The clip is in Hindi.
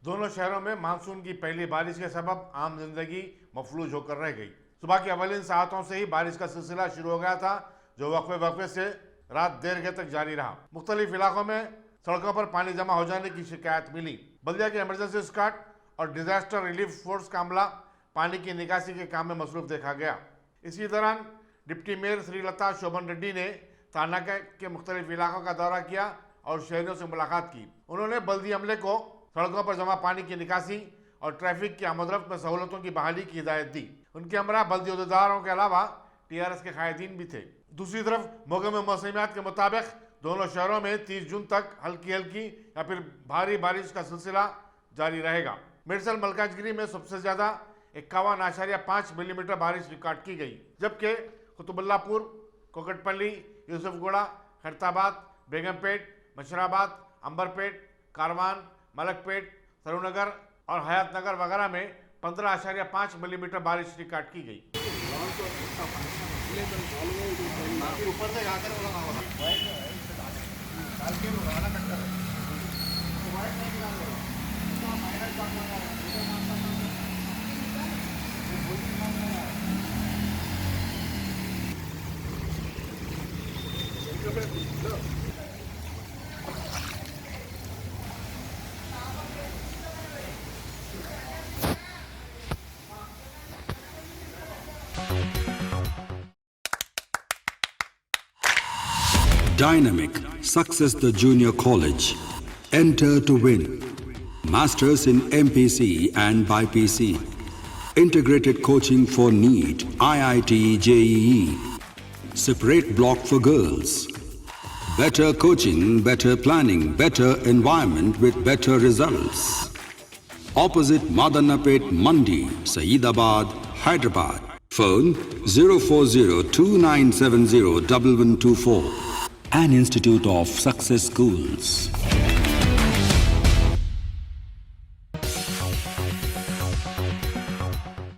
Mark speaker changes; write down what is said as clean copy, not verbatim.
Speaker 1: दोनों शहरों में मानसून की पहली बारिश के सबब आम जिंदगी मफलूज होकर रह गई। सुबह की अवलिन सातों से ही बारिश का सिलसिला शुरू हो गया था, जो वक्फे से रात देर गए तक जारी रहा। मुख्तलिफ इलाकों में सड़कों पर पानी जमा हो जाने की शिकायत मिली। बल्दिया के इमरजेंसी स्क्वाड और डिजास्टर रिलीफ फोर्स का अमला पानी की निकासी के काम में मसरूफ देखा गया। इसी दौरान डिप्टी मेयर श्रीलता शोभन रेड्डी ने थाना के मुख्तलिफ इलाकों का दौरा किया और शहरियों से मुलाकात की। उन्होंने बल्दी अमले को सड़कों पर जमा पानी की निकासी और ट्रैफिक की आमदरफ्त में सहूलतों की बहाली की हिदायत दी। उनके हमरा बल्दी अहदेदारों के अलावा TRS के कायदीन भी थे। दूसरी तरफ मौसम मौसमियात के मुताबिक दोनों शहरों में 30 जून तक हल्की या फिर भारी बारिश का सिलसिला जारी रहेगा। मिर्सल मलकाजगिरी में सबसे ज्यादा 51.5 मिलीमीटर बारिश रिकॉर्ड की गई, जबकि कुतुबुल्लापुर, कोकटपल्ली, यूसुफगुड़ा, खैरताबाद, बेगमपेट, मशराबाद, अंबरपेट, कारवान, मलकपेट, सरूनगर और हयातनगर वगैरह में 15.5 मिलीमीटर बारिश रिकॉर्ड की गई।
Speaker 2: Dynamic Success the Junior College. Enter to win. Masters in MPC and BPC. Integrated coaching for NEET, IIT, JEE. Separate block for girls. Better coaching, better planning, better environment with better results. Opposite Madanapet Mandi, Saeedabad, Hyderabad. Phone 04029701124. An institute of success schools.